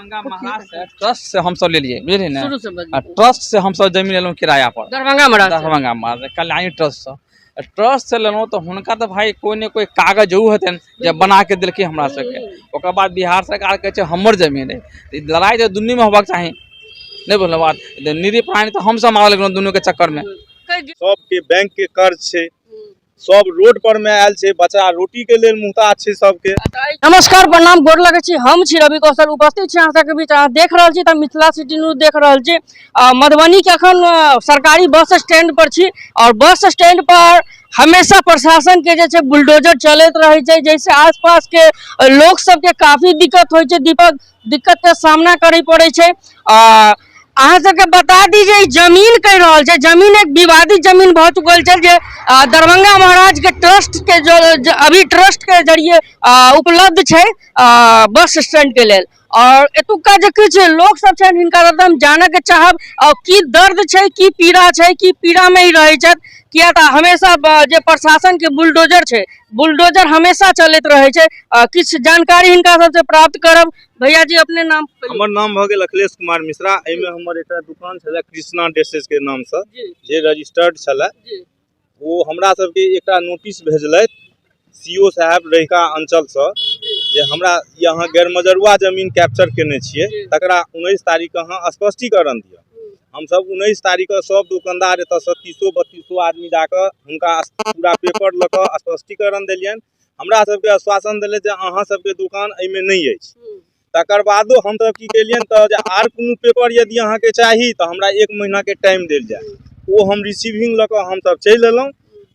दरभंगा महाराज trust से हम सब ले लिए, बुझलिए ना, शुरू से बजिए। ट्रस्ट से हम सब जमीन लेलहुँ किराया पर, दरभंगा महाराज से। दरभंगा महाराज कल्याणी ट्रस्ट से। ट्रस्ट से लेलहुँ तो हुनका तो भाई कोई ने कोई कागज जरूर हेतनि जे बना के देलखिन हमरा सबके। ओकर बाद बिहार सरकार कहै छै हमर जमीन है, तो लड़ाई तो दुनू में होबाक चाही, नहीं बोलल बात। निरी प्राणी तो हम सब मारल गेलहुँ दुनू के चक्कर में। सबके बैंक के कर्ज छै, सब रोड पर में आयल छै, बच्चा रोटी के लेल मुहताज छै सबके। नमस्कार, प्रणाम, गोर लगै छी। हम छी रवि कौशल, उपस्थित छी अहाँ सबके बीच। अहाँ देख रहल छी तऽ मिथिला सिटी न्यूज देख रहल छी। मधुबनी के अखन सरकारी बस स्टैंड पर छी और बस स्टैंड पर हमेशा प्रशासन के जे छै बुलडोजर चलैत रहै छै, जैसे आसपास के लोग सबके काफी दिक्कत होइ छै, दिक्कत के सामना करे पड़े छै। अहाँ सबके बता दी जे जमीन कह रहल छै, जमीन एक विवादित जमीन भऽ चुकल छै जे दरभंगा महाराज के ट्रस्ट के जो अभी ट्रस्ट के जरिए उपलब्ध छै बस स्टैंड के लेल। और एतुका जे किछु लोग सब छै हिनका हम जानऽ के चाहब की दर्द छै, की पीड़ा छै, की पीड़ा में ही रहै छथि, किया तऽ हमेशा जे प्रशासन के बुलडोजर हमेशा चलैत रहे छै। किछु जानकारी हिनका सबसे प्राप्त करब। भैया जी अपने नाम? हमर नाम भ गेल अखिलेश कुमार मिश्रा। एमे हमर एकटा दुकान छले कृष्णा ड्रेसेस के नाम से, जे रजिस्टर्ड छले। वो हमरा सबके एकटा नोटिस भेजलैथ सीओ साहब रहिका अंचल से, जे हमरा यहाँ गैरमजरुआ जमीन कैप्चर केने छियै, तकरा 19 तारीख के अहाँ स्पष्टीकरण दिअ। हम सब 19 तारीख के सब दुकानदार एतऽ से 30-32 आदमी जाकर हुनका पूरा पेपर लऽ कऽ स्पष्टीकरण देलियनि। हमरा सबके आश्वासन देले जे अहाँ सबके दुकान एहिमे नहीं अछि। तकर बादो हम सब की केलियन तऽ जे आर कोनो पेपर यदि अहाँ के चाही तऽ हमरा 1 महीना के टाइम देल जाय। वो हम रिसीविंग लऽ कऽ हम सब चलि एलहुँ।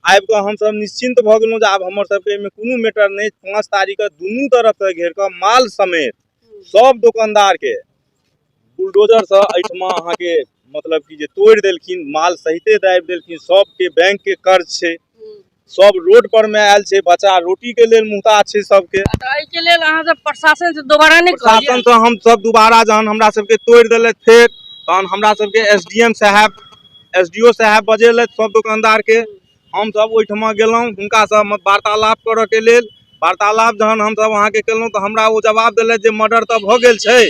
आबि कऽ हम सब निश्चिंत भऽ गेलहुँ जे आब हमर सबके एहिमे कोनो मैटर नहीं। 5 तारीख के दुनू तरफ से घेर कऽ माल समेत सब दुकानदार के बुलडोजर से एहिठमा अहाँ के मतलब कि जे तोड़ देलखिन, माल सहिते दाबि देलखिन। सबके बैंक के कर्ज छै, सब रोड पर में आयल छै, बच्चा रोटी के लेल मुहताज छै सबके। एहि के लेल अहाँ सब प्रशासन से दोबारा नहीं कहलियै? प्रशासन से हम सब दोबारा जहन हमरा सबके तोड़ देलथि, फेर तहन हमरा सबके एसडीएम साहब, एसडीओ साहब बजेलथि सब दुकानदार के। हम सब ओहिठमा गेलहुँ हुनका से वार्तालाप करऽ के लेल। वार्तालाप जहन हम सब अहाँ के केलहुँ तऽ हमरा वो जवाब देलथि जे मर्डर तऽ भऽ गेल छै,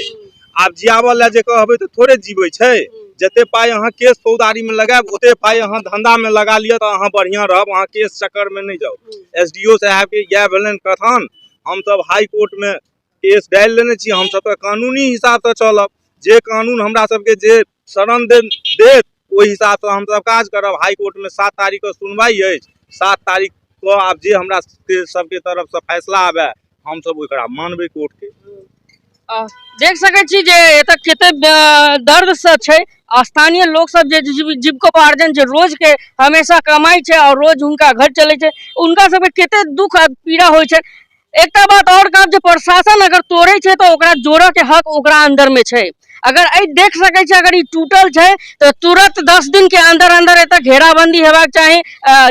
आब जियाबऽ लए जे कहबै तऽ थोड़े जीबै छै। जते पाई अहाँ केस फौजदारी में लगायब ओते पाई अहाँ धंधा में लगा लिया तो अहाँ बढ़िया रहब, अहाँ केस चक्कर में नहीं जाओ। एसडीओ साहब के यह भेलन कथन। हम सब हाई कोर्ट में केस डालि लेने छी। हम सब कानूनी हिसाब से चलब, जे कानून हमरा सबके जे शरण देत ओहि हिसाब से हम सब काज करब। हाई कोर्ट में 7 तारीख के सुनवाई अछि। 7 तारीख को आब जे हमरा सबके तरफ से फैसला आवे हम सब ओकरा मानबै कोर्ट के। देख सकै छी जे एतऽ कते दर्द से छै। स्थानीय लोग सब जे जीविकोपार्जन जे रोज के हमेशा कमाई छै और रोज उनका घर चले छै, उनका सब के कते दुख पीड़ा होइ छै। एकटा बात और कहब जे प्रशासन अगर तोड़े छै तो ओकरा जोड़ऽ के हक ओकरा अंदर में छै। अगर देख सकै छी अगर ई टूटल छै तो तुरंत 10 दिन के अंदर अंदर एतऽ घेराबंदी हेबाक चाही,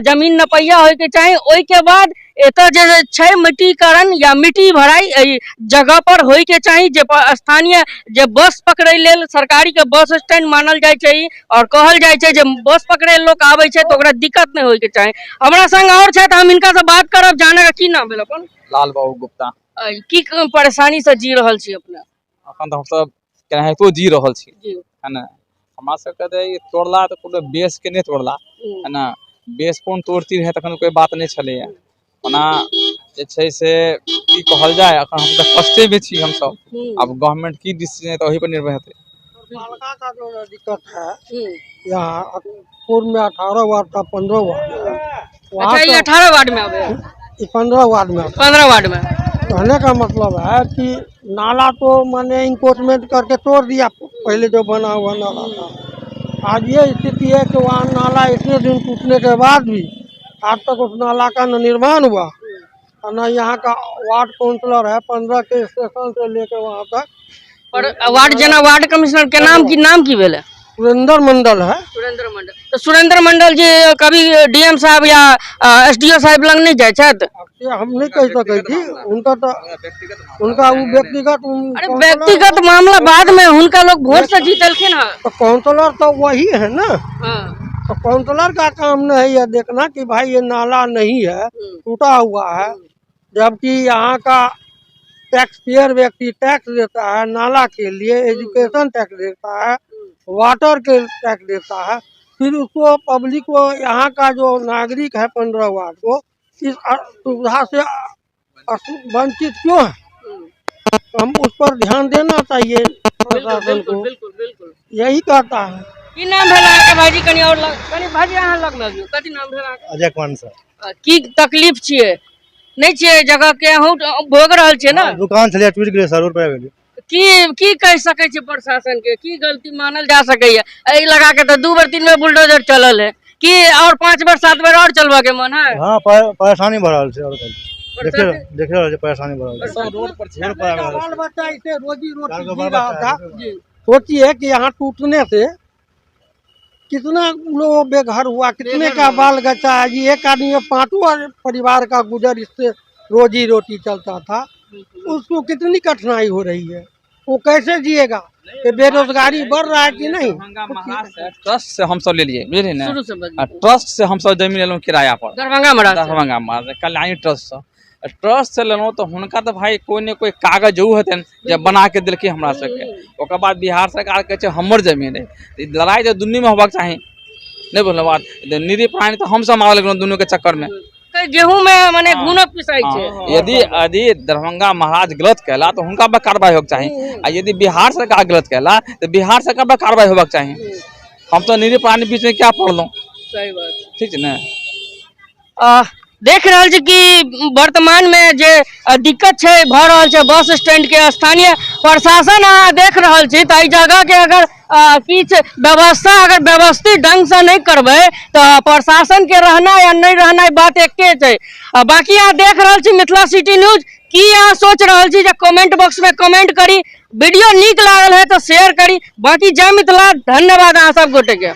जमीन नपैया होय के चाही। ओहि के बाद एतऽ जे छै मिट्टीकरण या मिट्टी भराई जगह पर होय के चाही, जे स्थानीय जे बस पकड़ै लेल सरकारी के बस स्टैंड मानल जाय छै और कहल जाय छै जे बस पकड़े लोग आबै छै तो ओकरा दिक्कत नहीं होय के चाही। हमरा संग और छै तऽ हम इनका से बात करब। जाने का की नाम भेल अपन? लाल बाबू गुप्ता। की परेशानी से जी रहल छी अपने? अखन तो हम सब केनाहितो जी रहल छी, है ना। हमरा सबके तऽ तोड़ला तऽ कोनो बेस के नहीं तोड़ला, है ना। बेस कोन तोड़ती रहे तखन कोई बात नहीं छलैया। ओना जे छै से की कहल जाय, अखन हम तऽ कष्टे में छी हम सब। अब गवर्नमेंट की डिसीजन है तो वही पर निर्भर है। मालका का जो दिक्कत है यहाँ पूर्व में 18 वार्ड था 15 वार्ड है। अच्छा, ये 18 वार्ड में आवे? 15 वार्ड में। 15 वार्ड में कहने का मतलब है कि नाला तो मैंने इंक्रोचमेंट करके तोड़ दिया, पहले जो बना हुआ नाला था। आज ये स्थिति है कि वहाँ नाला इतने दिन टूटने के बाद भी आज तक उस नाला का न निर्माण हुआ और न यहाँ का वार्ड काउंसलर है 15 के स्टेशन से लेकर वहाँ तक। और वार्ड जना वार्ड कमिश्नर के नाम की भेले? सुरेंद्र मंडल है। सुरेंद्र मंडल। तो सुरेंद्र मंडल जी कभी डीएम साहब या एसडीओ साहब लग नहीं जाए छत? हम नहीं कह सके थी, उनका तो उनका वो व्यक्तिगत। अरे व्यक्तिगत मामला बाद में, उनका लोग वोट से जीतलखिन है। तो काउंसलर तो वही है ना। तो काउंसलर का काम नहीं है देखना कि भाई ये नाला नहीं है, टूटा हुआ है, जबकि यहाँ का टैक्स पेयर व्यक्ति टैक्स देता है, नाला के लिए एजुकेशन टैक्स देता है, वाटर के टैक्स देता है, फिर उसको पब्लिक को यहाँ का जो नागरिक है 15 वार्ड को इस सुविधा से वंचित क्यों है? हम उस पर ध्यान देना चाहिए प्रशासन को, बिल्कुल बिल्कुल। यही कहता है। की नाम भेल अहाँके भाईजी? कनी और कनी भाईजी अहाँ लग लियो, कथी नाम भेल अहाँके? अजय कुमार सर। की तकलीफ छियै? नहीं छियै जगह के अहूँ भोग रहल छियै ना? दुकान छलै टूटि गेलै सर, रोड पर गेलै। की कह सकै छै प्रशासन के? की गलती मानल जा सकैया? एहि लगा के तो 2 बेर 3 बेर बुलडोजर चलल है, की और 5 बेर 7 बेर और चलबा के मन है? हाँ परेशानी बढ़ रहल छै, और देख रहल छै परेशानी बढ़ रहल छै। रोड पर बाल बच्चा इसे रोजी रोटी जी रहा था। सोचिए कि यहाँ टूटने से कितना लोग बेघर हुआ, कितने का बाल बच्चा है जी। एक आदमी 5 परिवार का गुजर इससे रोजी रोटी चलता था, उसको कितनी कठिनाई हो रही है, वो कैसे जिएगा? कि बेरोजगारी बढ़ रहा है कि नहीं? ट्रस्ट से हम सब ले लिए, बुझलिए ना? शुरू से बजिए। ट्रस्ट से हम सब जमीन लेलहुँ किराया पर, दरभंगा महाराज कल्याणी ट्रस्ट से। ट्रस्ट से लेलहुँ तो हुनका तो भाई कोई ने कोई कागज जरूर हेतन जब बना के दिलखी हमरा सबके। ओकर बाद बिहार सरकार कहै छै हमर जमीन है, लड़ाई तो दुनू में होबाक चाही, नहीं बोलने बात। निरी प्राणी तो हम सब मारल गेलहुँ दुनू के चक्कर में। गेहूं में माने घुनक पिसाई छै। यदि दरभंगा महाराज गलत कहला तो हुनका पर कार्रवाई होबाक चाही, आ यदि बिहार सरकार गलत कहला तो बिहार सरकार पर कार्रवाई होबाक चाही। हम तो निरी प्राणी बीच में क्या पढ़लहुँ? सही बात, ठीक है ना? देख रहल छी कि वर्तमान में जे दिक्कत छै भ रहल छै बस स्टैंड के, स्थानीय प्रशासन अहाँ देख रहल छी त जगह के अगर किछ व्यवस्था अगर व्यवस्थित ढंग से नहीं करबे तो प्रशासन के रहना या नहीं रहना बात एके छै। बाकी अहाँ देख रहल छी मिथिला सिटी न्यूज। की अहाँ सोच रहल छी जे कमेंट बॉक्स में कमेंट करी, वीडियो नीक लागल है तो शेयर करी। बाकी जय मिथिला, धन्यवाद अहाँ सब गोटे के।